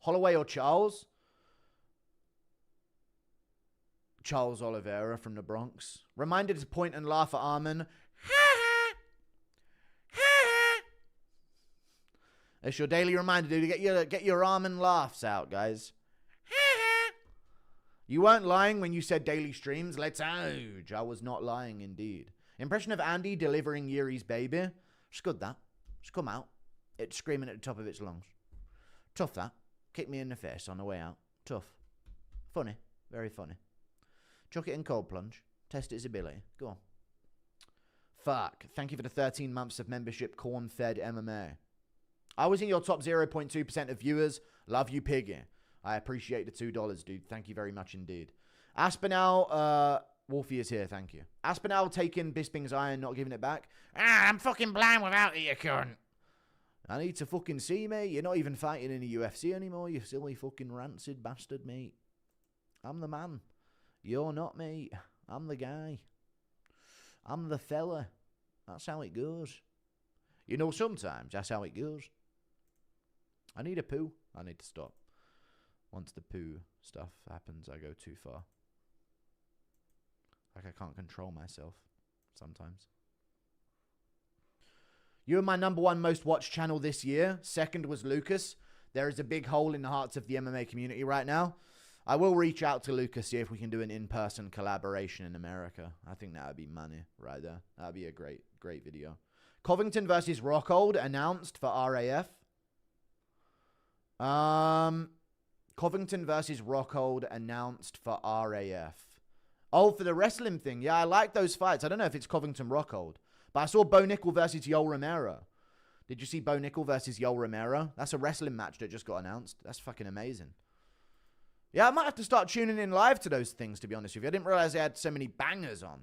Holloway or Charles? Charles Oliveira from the Bronx. Reminded to point and laugh at Armin. It's your daily reminder, dude. Get your Armin laughs out, guys. You weren't lying when you said daily streams. Let's ouch. I was not lying indeed. Impression of Andy delivering Yuri's baby. It's good, that. It's come out. It's screaming at the top of its lungs. Tough, that. Kick me in the face on the way out. Tough. Funny. Very funny. Chuck it in cold plunge. Test its ability. Go on. Fuck. Thank you for the 13 months of membership, corn-fed MMA. I was in your top 0.2% of viewers. Love you, Piggy. I appreciate the $2, dude. Thank you very much indeed. Aspinall, Wolfie is here, thank you. Aspinall taking Bisping's iron, not giving it back. I'm fucking blind without it, you cunt. I need to fucking see, mate. You're not even fighting in the UFC anymore, you silly fucking rancid bastard, mate. I'm the man. You're not, mate. I'm the guy. I'm the fella. That's how it goes. You know, sometimes that's how it goes. I need a poo. I need to stop. Once the poo stuff happens, I go too far. Like I can't control myself sometimes. You are my #1 most watched channel this year. Second was Lucas. There is a big hole in the hearts of the MMA community right now. I will reach out to Lucas, see if we can do an in-person collaboration in America. I think that would be money right there. That would be a great video. Covington versus Rockhold announced for RAF. Covington versus Rockhold announced for RAF. Oh, for the wrestling thing. Yeah, I like those fights. I don't know if it's Covington-Rockhold. But I saw Bo Nickel versus Yoel Romero. Did you see Bo Nickel versus Yoel Romero? That's a wrestling match that just got announced. That's fucking amazing. Yeah, I might have to start tuning in live to those things, to be honest with you. I didn't realize they had so many bangers on.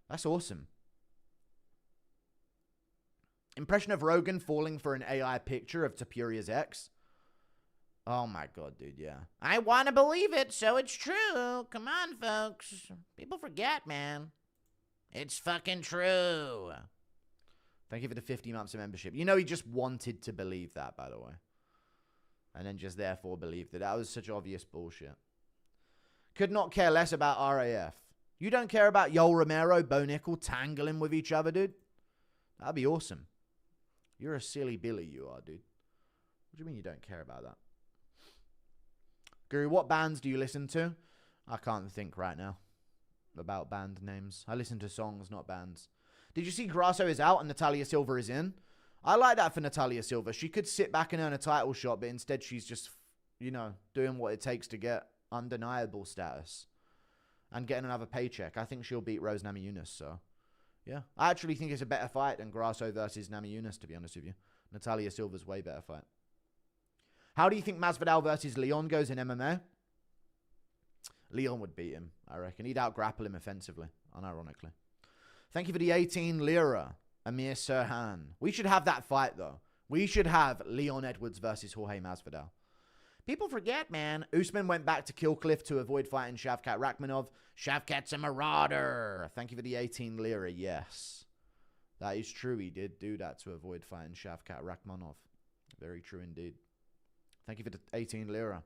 That's awesome. Impression of Rogan falling for an AI picture of Tapuria's ex. Oh my god, dude, yeah. I want to believe it, so it's true. Come on, folks. People forget, man. It's fucking true. Thank you for the 50 months of membership. You know, he just wanted to believe that, by the way. And then just therefore believed it. That was such obvious bullshit. Could not care less about RAF. You don't care about Yoel Romero, Bo Nickel tangling with each other, dude? That'd be awesome. You're a silly Billy, you are, dude. What do you mean you don't care about that? Guru, what bands do you listen to? I can't think right now about band names. I listen to songs, not bands. Did you see Grasso is out and Natalia Silva is in? I like that for Natalia Silva. She could sit back and earn a title shot, but instead she's just, you know, doing what it takes to get undeniable status and getting another paycheck. I think she'll beat Rose Namajunas, so yeah. I actually think it's a better fight than Grasso versus Namajunas, to be honest with you. Natalia Silva's way better fight. How do you think Masvidal versus Leon goes in MMA? Leon would beat him, I reckon. He'd out-grapple him offensively, unironically. Thank you for the 18 lira, Amir Serhan. We should have that fight, though. We should have Leon Edwards versus Jorge Masvidal. People forget, man. Usman went back to Killcliff to avoid fighting Shavkat Rakhmonov. Shavkat's a marauder. Thank you for the 18 lira. Yes. That is true. He did do that to avoid fighting Shavkat Rakhmonov. Very true indeed. Thank you for the 18 lira.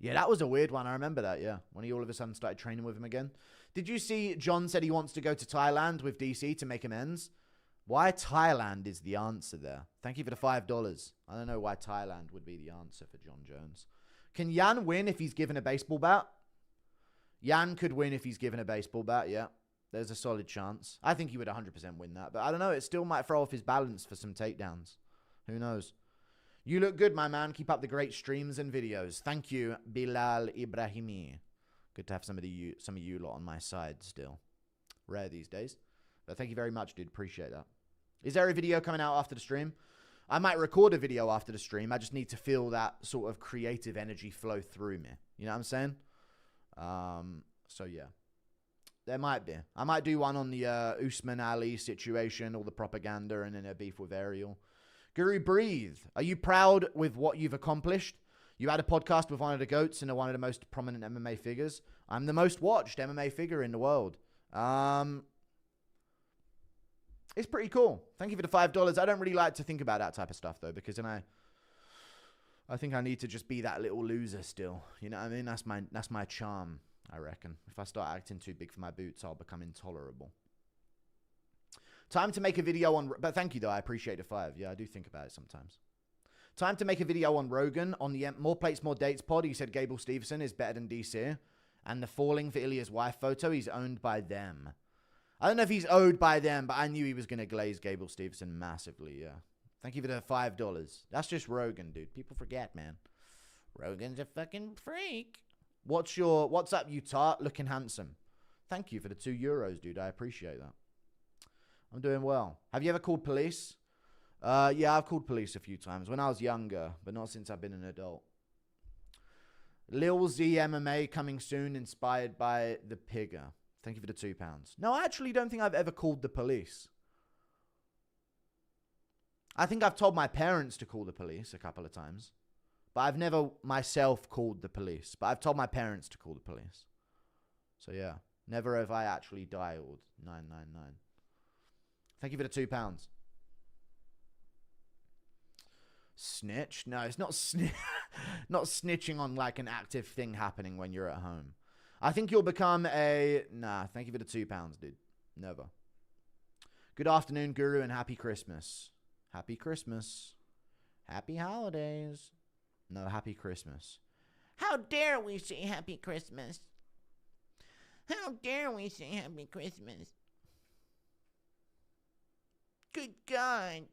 Yeah, that was a weird one. I remember that, yeah. When he all of a sudden started training with him again. Did you see John said he wants to go to Thailand with DC to make amends? Why Thailand is the answer there. Thank you for the $5. I don't know why Thailand would be the answer for John Jones. Can Yan win if he's given a baseball bat? Yan could win if he's given a baseball bat, yeah. There's a solid chance. I think he would 100% win that. But I don't know. It still might throw off his balance for some takedowns. Who knows? You look good, my man. Keep up the great streams and videos. Thank you, Bilal Ibrahimi. Good to have some of you lot on my side still. Rare these days. But thank you very much, dude. Appreciate that. Is there a video coming out after the stream? I might record a video after the stream. I just need to feel that sort of creative energy flow through me. You know what I'm saying? So, yeah. There might be. I might do one on the Usman Ali situation, all the propaganda, and then a beef with Ariel. Guru, breathe. Are you proud with what you've accomplished? You had a podcast with one of the GOATs and one of the most prominent MMA figures. I'm the most watched MMA figure in the world. It's pretty cool. Thank you for the $5. I don't really like to think about that type of stuff, though, because then I think I need to just be that little loser still. You know what I mean? That's my charm, I reckon. If I start acting too big for my boots, I'll become intolerable. Time to make a video on... But thank you, though. I appreciate the 5. Yeah, I do think about it sometimes. Time to make a video on Rogan on the More Plates, More Dates pod. He said Gable Stevenson is better than DC. And the falling for Ilya's wife photo, he's owned by them. I don't know if he's owed by them, but I knew he was going to glaze Gable Stevenson massively, yeah. Thank you for the $5. That's just Rogan, dude. People forget, man. Rogan's a fucking freak. What's up, you tart? Looking handsome. Thank you for the €2, dude. I appreciate that. I'm doing well. Have you ever called police? Yeah, I've called police a few times. When I was younger, but not since I've been an adult. Lil Z MMA coming soon, inspired by the Pigger. Thank you for the £2. No, I actually don't think I've ever called the police. I think I've told my parents to call the police a couple of times. But I've never myself called the police. But I've told my parents to call the police. So yeah, never have I actually dialed 999. Thank you for the £2. Snitch? No, it's not not snitching on like an active thing happening when you're at home. I think you'll become a... Nah, thank you for the £2, dude. Never. Good afternoon, Guru, and happy Christmas. Happy Christmas. Happy holidays. No, happy Christmas. How dare we say happy Christmas? How dare we say happy Christmas? Good God.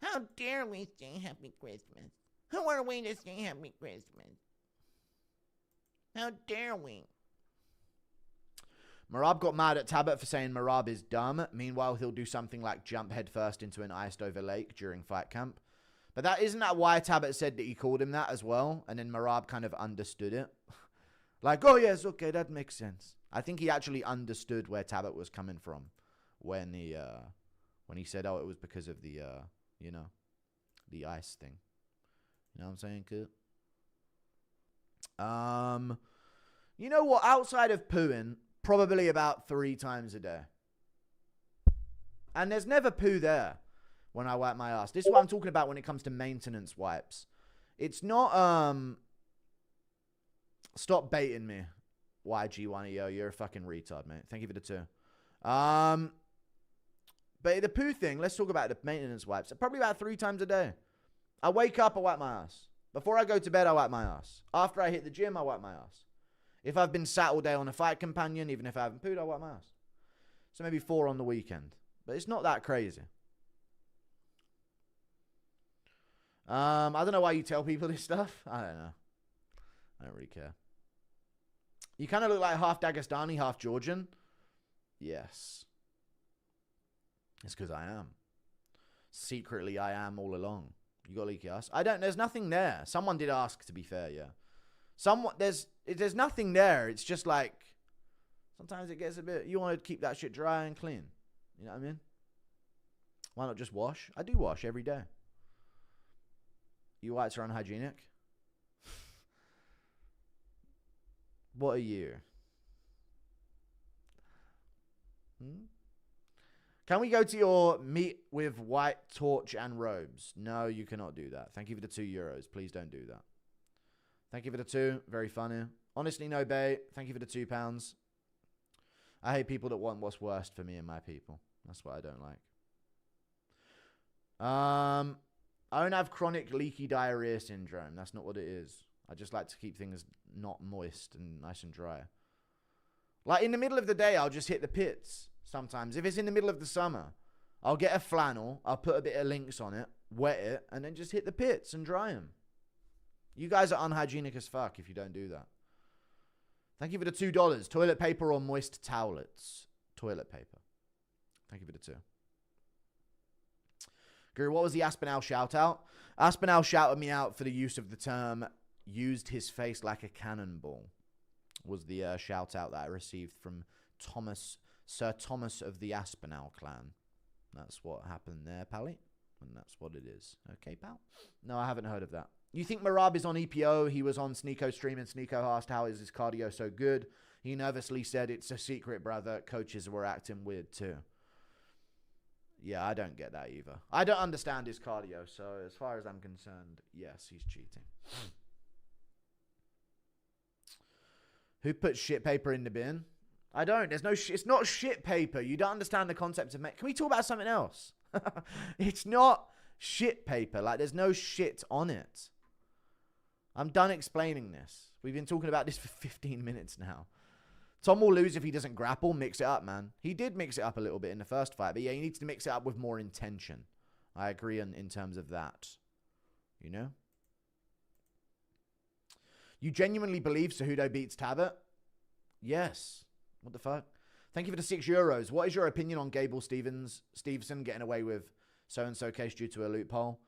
How dare we say happy Christmas? Who are we to say happy Christmas? How dare we? Merab got mad at Tabet for saying Merab is dumb. Meanwhile, he'll do something like jump headfirst into an iced over lake during fight camp. But isn't that why Tabet said that he called him that as well? And then Merab kind of understood it. Like, oh yes, okay, that makes sense. I think he actually understood where Tabet was coming from when he said, oh, it was because of the the ice thing. You know what I'm saying, kid? You know what? Outside of pooing, probably about 3 times a day. And there's never poo there when I wipe my ass. This is what I'm talking about when it comes to maintenance wipes. It's not, stop baiting me, YG1EO. You're a fucking retard, mate. Thank you for the 2. But the poo thing, let's talk about the maintenance wipes. Probably about 3 times a day. I wake up, I wipe my ass. Before I go to bed, I wipe my ass. After I hit the gym, I wipe my ass. If I've been sat all day on a fight companion, even if I haven't pooed, I wipe my ass. So maybe 4 on the weekend. But it's not that crazy. I don't know why you tell people this stuff. I don't know. I don't really care. You kind of look like half Dagestani, half Georgian. Yes. It's because I am. Secretly, I am all along. You got leaky ass? I don't. There's nothing there. Someone did ask, to be fair, yeah. There's nothing there. It's just like, sometimes it gets a bit, you want to keep that shit dry and clean. You know what I mean? Why not just wash? I do wash every day. You whites are unhygienic? What are you? Can we go to your meet with white torch and robes? No, you cannot do that. Thank you for the €2. Please don't do that. Thank you for the 2. Very funny. Honestly, no bait. Thank you for the £2. I hate people that want what's worst for me and my people. That's what I don't like. I don't have chronic leaky diarrhea syndrome. That's not what it is. I just like to keep things not moist and nice and dry. Like in the middle of the day, I'll just hit the pits sometimes. If it's in the middle of the summer, I'll get a flannel. I'll put a bit of Lynx on it, wet it, and then just hit the pits and dry them. You guys are unhygienic as fuck if you don't do that. Thank you for the $2. Toilet paper or moist towelettes? Toilet paper. Thank you for the 2. Guru, what was the Aspinall shout out? Aspinall shouted me out for the use of the term used his face like a cannonball. Was the shout out that I received from Sir Thomas of the Aspinall clan. That's what happened there, Pally. And that's what it is. Okay, pal? No, I haven't heard of that. You think Merab is on EPO? He was on Sneeko stream and Sneeko asked how is his cardio so good. He nervously said it's a secret, brother. Coaches were acting weird too. Yeah, I don't get that either. I don't understand his cardio, so as far as I'm concerned, yes, he's cheating. Who put shit paper in the bin? I don't. There's no it's not shit paper. You don't understand the concept of Can we talk about something else? It's not shit paper. Like, there's no shit on it. I'm done explaining this. We've been talking about this for 15 minutes now. Tom will lose if he doesn't grapple. Mix it up, man. He did mix it up a little bit in the first fight. But yeah, he needs to mix it up with more intention. I agree in terms of that. You know? You genuinely believe Cejudo beats Tabit? Yes. What the fuck? Thank you for the €6. What is your opinion on Gable Stevenson getting away with so-and-so case due to a loophole?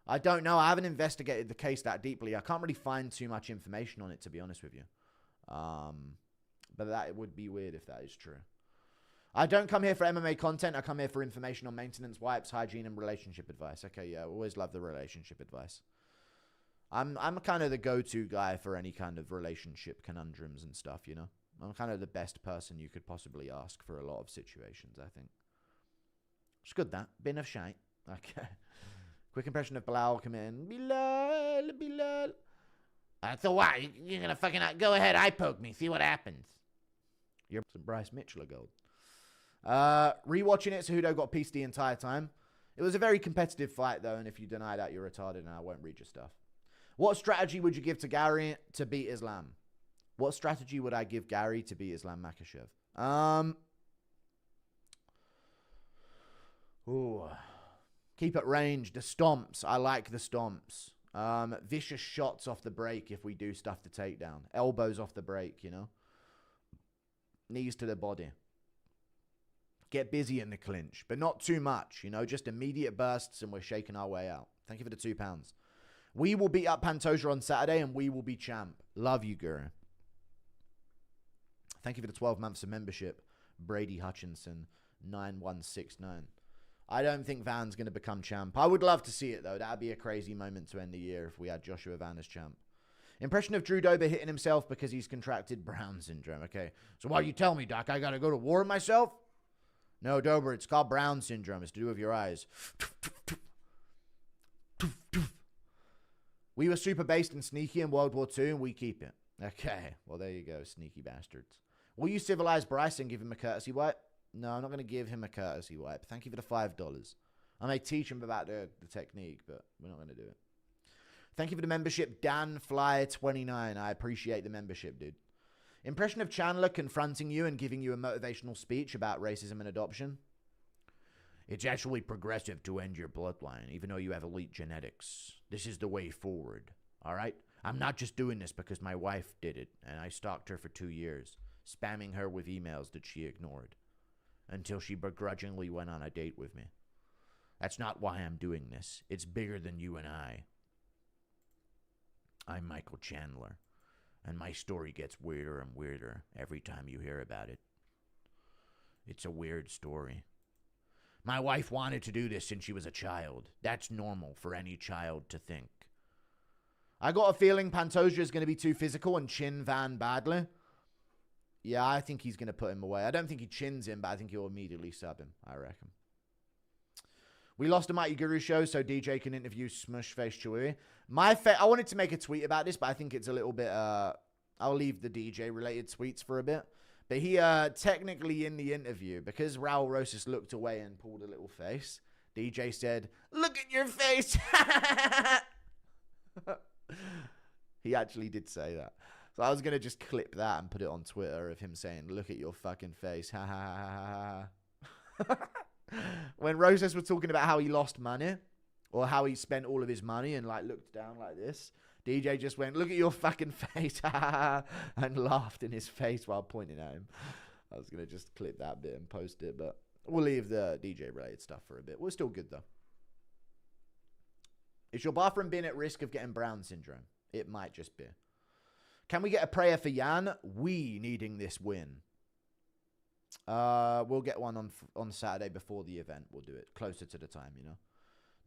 I don't know. I haven't investigated the case that deeply. I can't really find too much information on it, to be honest with you. But that would be weird if that is true. I don't come here for MMA content. I come here for information on maintenance, wipes, hygiene, and relationship advice. Okay, yeah, always love the relationship advice. I'm kind of the go-to guy for any kind of relationship conundrums and stuff, you know? I'm kind of the best person you could possibly ask for a lot of situations, I think. It's good, that. Bin of shite. Okay. Quick impression of Bilal coming in. Bilal. So what? You're going to fucking... Go ahead, eye poke me. See what happens. You're some Bryce Mitchell of gold. Rewatching it, Cejudo got pieced the entire time. It was a very competitive fight, though, and if you deny that, you're retarded, and I won't read your stuff. What strategy would you give to Gary to beat Islam? What strategy would I give Gary to beat Islam Makhachev? Keep at range. The stomps. I like the stomps. Vicious shots off the break if we do stuff to take down. Elbows off the break, you know. Knees to the body. Get busy in the clinch, but not too much, you know. Just immediate bursts and we're shaking our way out. Thank you for the £2. We will beat up Pantoja on Saturday and we will be champ. Love you, Guru. Thank you for the 12 months of membership. Brady Hutchinson, 9169. I don't think Van's going to become champ. I would love to see it, though. That would be a crazy moment to end the year if we had Joshua Van as champ. Impression of Drew Dober hitting himself because he's contracted Brown syndrome. Okay. So why you tell me, Doc? I got to go to war with myself? No, Dober, it's called Brown syndrome. It's to do with your eyes. We were super based and sneaky in World War II, and we keep it. Okay. Well, there you go, sneaky bastards. Will you civilize Bryce and give him a courtesy wipe? No, I'm not going to give him a courtesy wipe. Thank you for the $5. I may teach him about the technique, but we're not going to do it. Thank you for the membership, DanFly29. I appreciate the membership, dude. Impression of Chandler confronting you and giving you a motivational speech about racism and adoption? It's actually progressive to end your bloodline, even though you have elite genetics. This is the way forward, all right? I'm not just doing this because my wife did it, and I stalked her for 2 years, spamming her with emails that she ignored, until she begrudgingly went on a date with me. That's not why I'm doing this. It's bigger than you and I. I'm Michael Chandler, and my story gets weirder and weirder every time you hear about it. It's a weird story. My wife wanted to do this since she was a child. That's normal for any child to think. I got a feeling Pantoja is going to be too physical and chin Van badly. Yeah, I think he's going to put him away. I don't think he chins him, but I think he'll immediately sub him, I reckon. We lost a Mighty Guru show, so DJ can interview Smushface Chewy. I wanted to make a tweet about this, but I think it's a little bit... I'll leave the DJ-related tweets for a bit. But he technically in the interview, because Raul Rosas looked away and pulled a little face, DJ said, "Look at your face." He actually did say that. So I was going to just clip that and put it on Twitter of him saying, "Look at your fucking face." Ha ha ha ha ha. When Rosas was talking about how he lost money or how he spent all of his money and like looked down like this, DJ just went, "Look at your fucking face," and laughed in his face while pointing at him. I was going to just clip that bit and post it, but we'll leave the DJ-related stuff for a bit. We're still good, though. Is your bathroom bin at risk of getting Brown syndrome? It might just be. Can we get a prayer for Jan? We needing this win. We'll get one on Saturday before the event. We'll do it closer to the time, you know.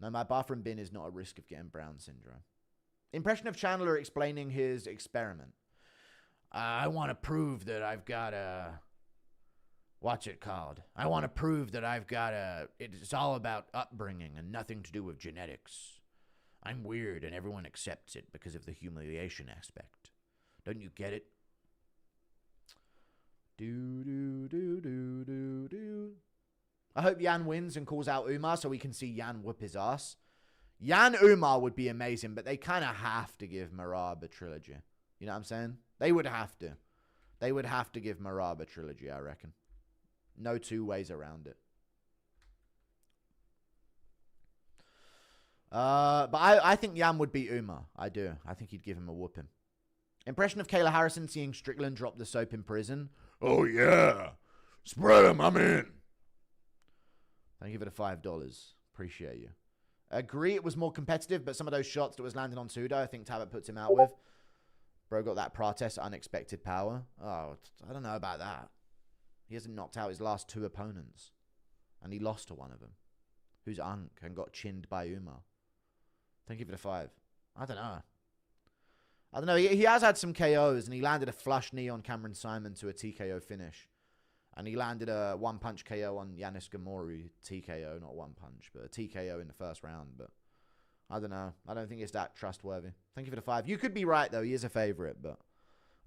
No, my bathroom bin is not at risk of getting Brown syndrome. Impression of Chandler explaining his experiment. I want to prove that I've got What's it called? I want to prove that I've got it's all about upbringing and nothing to do with genetics. I'm weird and everyone accepts it because of the humiliation aspect. Don't you get it? Do. I hope Yan wins and calls out Umar so we can see Yan whoop his ass. Yan Umar would be amazing, but they kind of have to give Merab a trilogy. You know what I'm saying? They would have to. They would have to give Merab a trilogy, I reckon. No two ways around it. But I think Yan would beat Umar. I do. I think he'd give him a whooping. Impression of Kayla Harrison seeing Strickland drop the soap in prison. Oh, yeah. Spread him. I'm in. Thank you for the $5. Appreciate you. Agree it was more competitive, but some of those shots that was landing on Sudo, I think Tabit puts him out with. Bro got that Prates unexpected power. Oh, I don't know about that. He hasn't knocked out his last 2 opponents. And he lost to one of them. Who's Unk and got chinned by Umar. Thank you for the 5. I don't know. He has had some KOs, and he landed a flush knee on Cameron Simon to a TKO finish. And he landed a one-punch KO on Yanis Gamoru. TKO, not one punch, but a TKO in the first round. But I don't know. I don't think it's that trustworthy. Thank you for the 5. You could be right, though. He is a favorite, but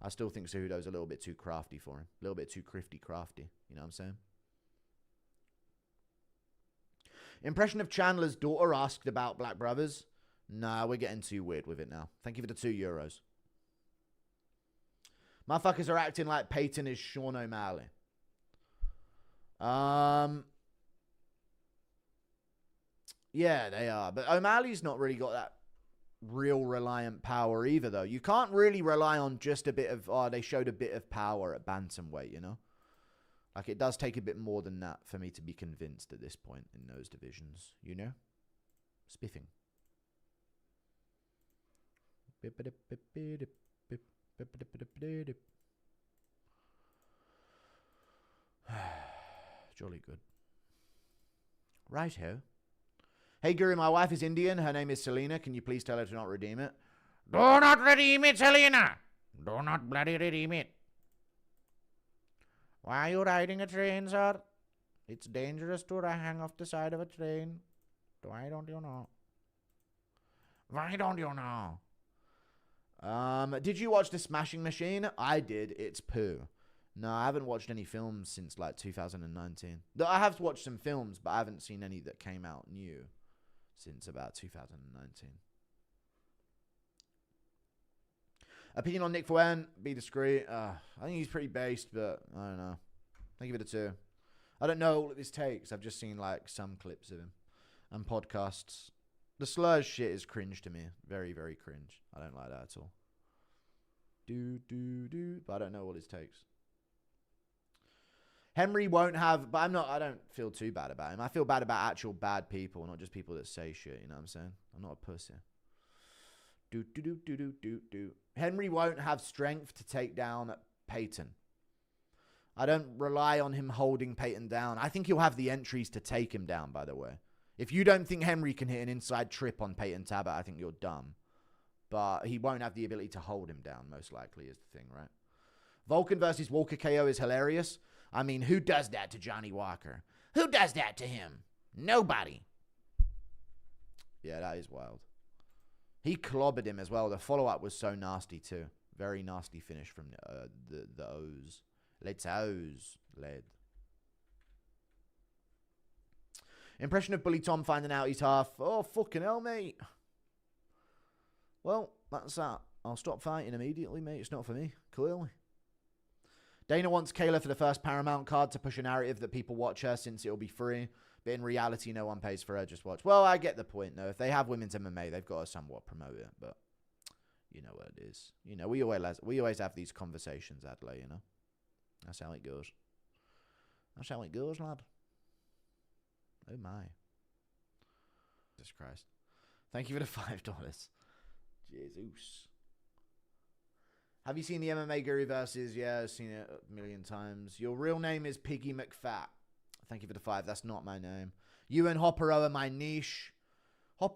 I still think Cejudo's a little bit too crafty for him. A little bit too crafty. You know what I'm saying? Impression of Chandler's daughter asked about Black Brothers. Nah, we're getting too weird with it now. Thank you for the €2. Motherfuckers are acting like Peyton is Sean O'Malley. Yeah, they are. But O'Malley's not really got that real reliant power either, though. You can't really rely on just a bit of, they showed a bit of power at bantamweight, you know? Like, it does take a bit more than that for me to be convinced at this point in those divisions, you know? Spiffing. Jolly good. Righto. Hey, Guru, my wife is Indian. Her name is Selena. Can you please tell her to not redeem it? Do not redeem it, Selena. Do not bloody redeem it. Why are you riding a train, sir? It's dangerous to hang off the side of a train. Why don't you know? Why don't you know? Did you watch The Smashing Machine? I did. It's poo. No, I haven't watched any films since like 2019. I have watched some films, but I haven't seen any that came out new since about 2019. Opinion on Nick Fuente? Be discreet. I think he's pretty based, but I don't know. Thank you for the 2. I don't know what this takes. I've just seen like some clips of him and podcasts. The slurs shit is cringe to me. Very, very cringe. I don't like that at all. But I don't know what it takes. Henry won't have, but I don't feel too bad about him. I feel bad about actual bad people, not just people that say shit, you know what I'm saying? I'm not a pussy. Henry won't have strength to take down Peyton. I don't rely on him holding Peyton down. I think he'll have the entries to take him down, by the way. If you don't think Henry can hit an inside trip on Peyton Tabit, I think you're dumb. But he won't have the ability to hold him down, most likely, is the thing, right? Vulcan versus Walker KO is hilarious. I mean, who does that to Johnny Walker? Who does that to him? Nobody. Yeah, that is wild. He clobbered him as well. The follow-up was so nasty, too. Very nasty finish from the O's. Let's O's, led. Impression of Bully Tom finding out he's half. Oh, fucking hell, mate. Well, that's that. I'll stop fighting immediately, mate. It's not for me, clearly. Dana wants Kayla for the first Paramount card to push a narrative that people watch her since it'll be free. But in reality, no one pays for her, just watch. Well, I get the point, though. If they have women's MMA, they've got to somewhat promote it. But you know what it is. You know, we always have these conversations, Adley, you know. That's how it goes. That's how it goes, lad. Oh, my. Jesus Christ. Thank you for the $5. Jesus. Have you seen the MMA Guru versus? Yeah, I've seen it a million times. Your real name is Piggy McFat. Thank you for the 5. That's not my name. You and Hoppero are my niche. I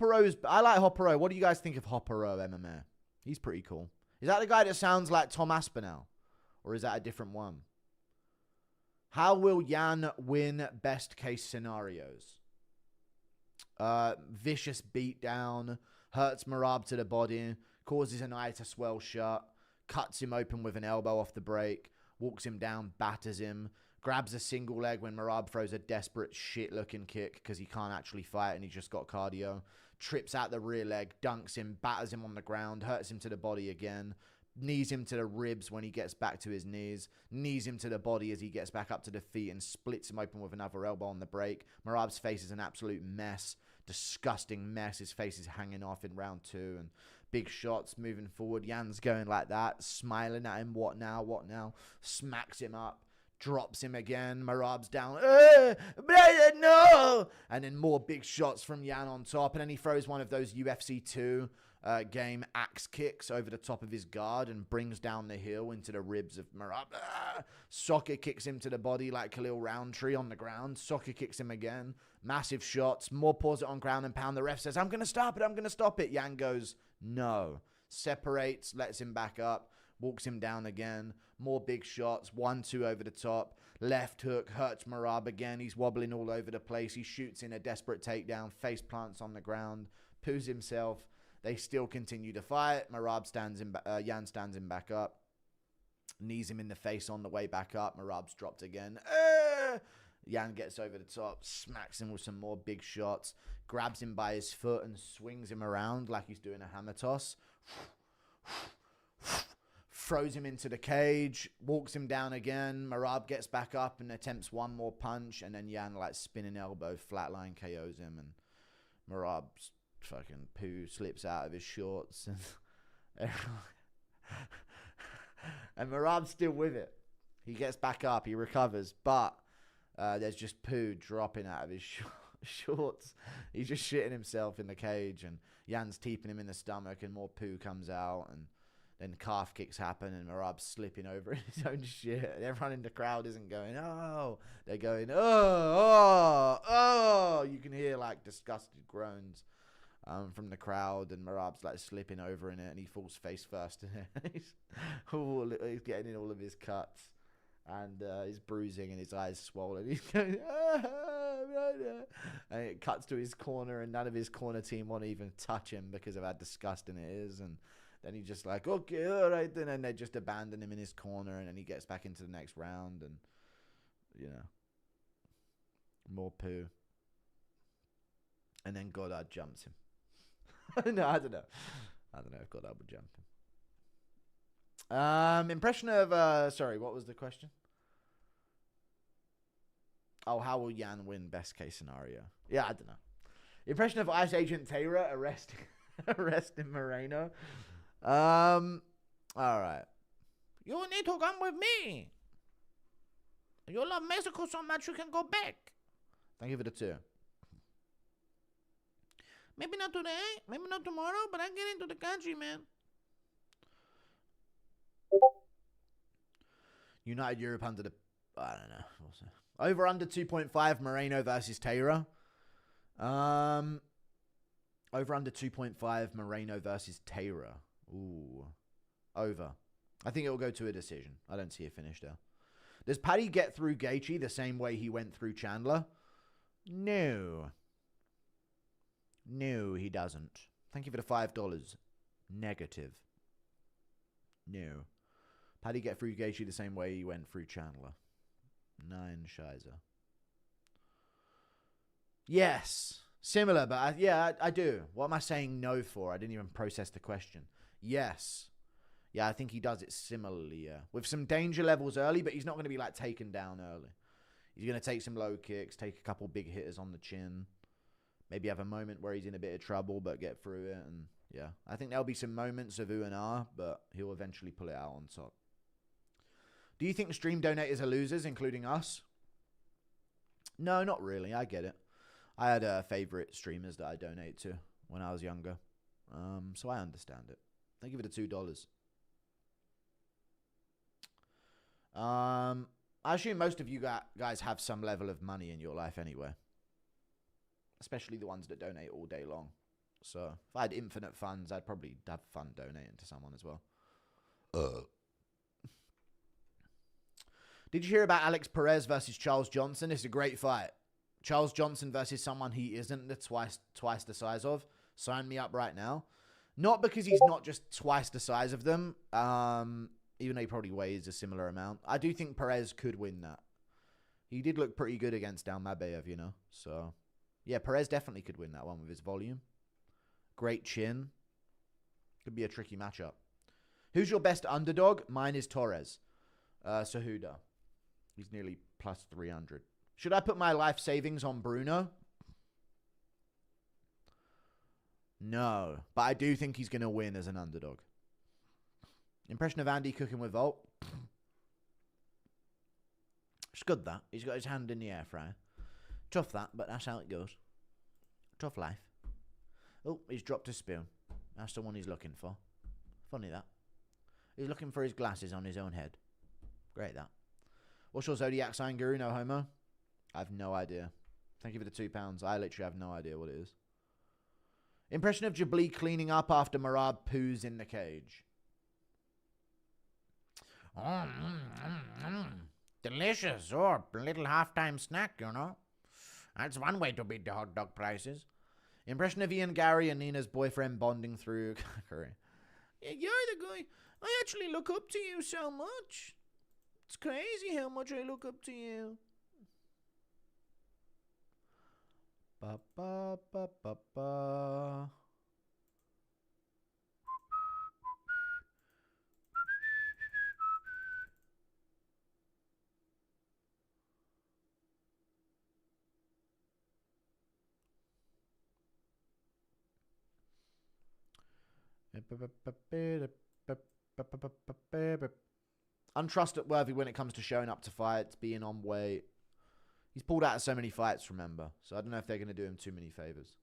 like Hoppero. What do you guys think of Hoppero MMA? He's pretty cool. Is that the guy that sounds like Tom Aspinall? Or is that a different one? How will Yan win best case scenarios? Vicious beatdown, hurts Merab to the body, causes an eye to swell shut, cuts him open with an elbow off the break, walks him down, batters him, grabs a single leg when Merab throws a desperate shit-looking kick because he can't actually fight and he's just got cardio, trips out the rear leg, dunks him, batters him on the ground, hurts him to the body again, knees him to the ribs when he gets back to his knees him to the body as he gets back up to the feet and splits him open with another elbow on the break. Merab's face is an absolute mess, disgusting mess. His face is hanging off in round 2 and big shots moving forward. Yan's going like that, smiling at him. What now? Smacks him up, drops him again. Merab's down. Brother, no! And then more big shots from Yan on top. And then he throws one of those UFC 2 game axe kicks over the top of his guard and brings down the heel into the ribs of Merab. Soccer kicks him to the body like Khalil Roundtree on the ground. Soccer kicks him again. Massive shots. More paws it on ground and pound. The ref says, I'm going to stop it. Yan goes, no. Separates, lets him back up, walks him down again. More big shots. 1-2 over the top. Left hook hurts Merab again. He's wobbling all over the place. He shoots in a desperate takedown. Face plants on the ground. Poos himself. They still continue to fight. Yan stands him back up. Knees him in the face on the way back up. Merab's dropped again. Yan gets over the top, smacks him with some more big shots, grabs him by his foot and swings him around like he's doing a hammer toss. Throws him into the cage, walks him down again. Merab gets back up and attempts one more punch, and then Yan like spinning elbow, flatline KOs him, and Merab's fucking poo slips out of his shorts, and Merab's still with it. He gets back up, he recovers, but there's just poo dropping out of his shorts. He's just shitting himself in the cage, and Yan's teeping him in the stomach, and more poo comes out, and then calf kicks happen, and Merab's slipping over in his own shit. And everyone in the crowd isn't going, oh. They're going, oh. You can hear, like, disgusted groans from the crowd, and Merab's, like, slipping over in it, and he falls face first in it. He's getting in all of his cuts. And he's bruising and his eyes swollen. He's going, and it cuts to his corner, and none of his corner team want to even touch him because of how disgusting it is. And then he's just like, okay, all right. And then they just abandon him in his corner, and then he gets back into the next round, and, you know, more poo. And then Goddard jumps him. No, I don't know if Goddard would jump him. Impression of, sorry, what was the question? Oh, how will Yan win best case scenario? Yeah, I don't know. Impression of Ice Agent Taylor arresting Moreno. All right. You need to come with me. You love Mexico so much you can go back. Thank you for the 2. Maybe not today, maybe not tomorrow, but I get into the country, man. United Europe under the... I don't know. Over under 2.5 Moreno versus Taylor. Over under 2.5 Moreno versus Taylor. Ooh. Over. I think it will go to a decision. I don't see a finish there. Does Paddy get through Gaethje the same way he went through Chandler? No. No, he doesn't. Thank you for the $5. Negative. No. Paddy get through Gaethje the same way he went through Chandler? 9 Shizer. Yes. Similar, but I do. What am I saying no for? I didn't even process the question. Yes. Yeah, I think he does it similarly, yeah. With some danger levels early, but he's not going to be, like, taken down early. He's going to take some low kicks, take a couple big hitters on the chin. Maybe have a moment where he's in a bit of trouble, but get through it. And, yeah, I think there'll be some moments of ooh and ah, but he'll eventually pull it out on top. Do you think stream donators are losers, including us? No, not really. I get it. I had favorite streamers that I donate to when I was younger. So I understand it. Thank you for the $2. I assume most of you guys have some level of money in your life anyway. Especially the ones that donate all day long. So if I had infinite funds, I'd probably have fun donating to someone as well. Did you hear about Alex Perez versus Charles Johnson? It's a great fight. Charles Johnson versus someone he isn't twice the size of. Sign me up right now. Not because he's not just twice the size of them, even though he probably weighs a similar amount. I do think Perez could win that. He did look pretty good against Dalmabayev, you know. So, yeah, Perez definitely could win that one with his volume. Great chin. Could be a tricky matchup. Who's your best underdog? Mine is Torres. Cejudo. He's nearly plus 300. Should I put my life savings on Bruno? No, but I do think he's going to win as an underdog. Impression of Andy cooking with Volt. It's good, that. He's got his hand in the air fryer. Tough, that, but that's how it goes. Tough life. Oh, he's dropped a spoon. That's the one he's looking for. Funny, that. He's looking for his glasses on his own head. Great, that. What's your zodiac sign, Guru? No homo? I have no idea. Thank you for the £2. I literally have no idea what it is. Impression of Jabli cleaning up after Merab poos in the cage. Delicious. Or a little halftime snack, you know. That's one way to beat the hot dog prices. Impression of Ian Gary and Nina's boyfriend bonding through curry. Yeah, you're the guy. I actually look up to you so much. It's crazy how much I look up to you. Ba ba ba ba ba. Untrustworthy when it comes to showing up to fights, being on weight. He's pulled out of so many fights, remember. So I don't know if they're going to do him too many favors.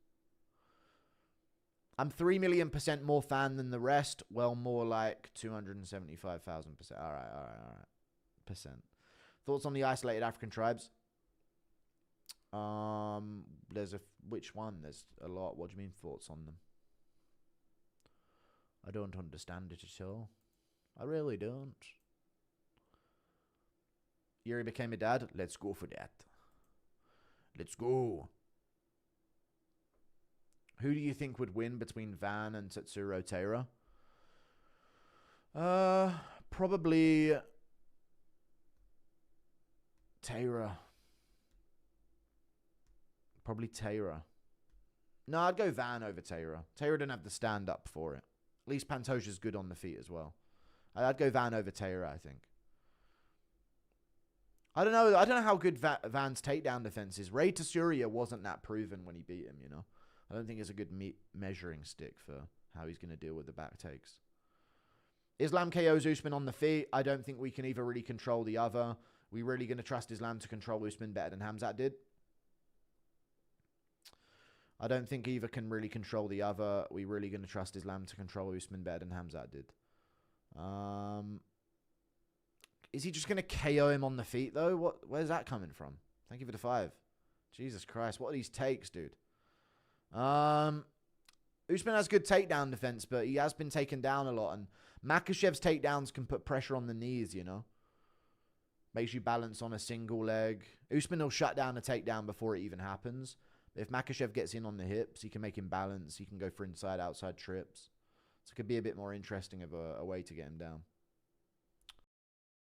I'm 3 million% more fan than the rest. Well, more like 275,000%. All right. Percent. Thoughts on the isolated African tribes? Which one? There's a lot. What do you mean thoughts on them? I don't understand it at all. I really don't. Yuri became a dad. Let's go for that. Let's go. Who do you think would win between Van and Tetsuro Taira? Probably Taira. Probably Taira. No, I'd go Van over Taira. Taira didn't have the stand-up for it. At least Pantoja's good on the feet as well. I'd go Van over Taira, I think. I don't know how good Van's takedown defense is. Ray Tasuria wasn't that proven when he beat him, you know. I don't think it's a good measuring stick for how he's going to deal with the back takes. Islam KO's Usman on the feet. I don't think we can either really control the other. We really going to trust Islam to control Usman better than Hamzat did? I don't think either can really control the other. We really going to trust Islam to control Usman better than Hamzat did. Is he just going to KO him on the feet, though? Where's that coming from? Thank you for the 5. Jesus Christ. What are these takes, dude? Usman has good takedown defense, but he has been taken down a lot. And Makhachev's takedowns can put pressure on the knees, you know? Makes you balance on a single leg. Usman will shut down a takedown before it even happens. If Makhachev gets in on the hips, he can make him balance. He can go for inside-outside trips. So it could be a bit more interesting of a way to get him down.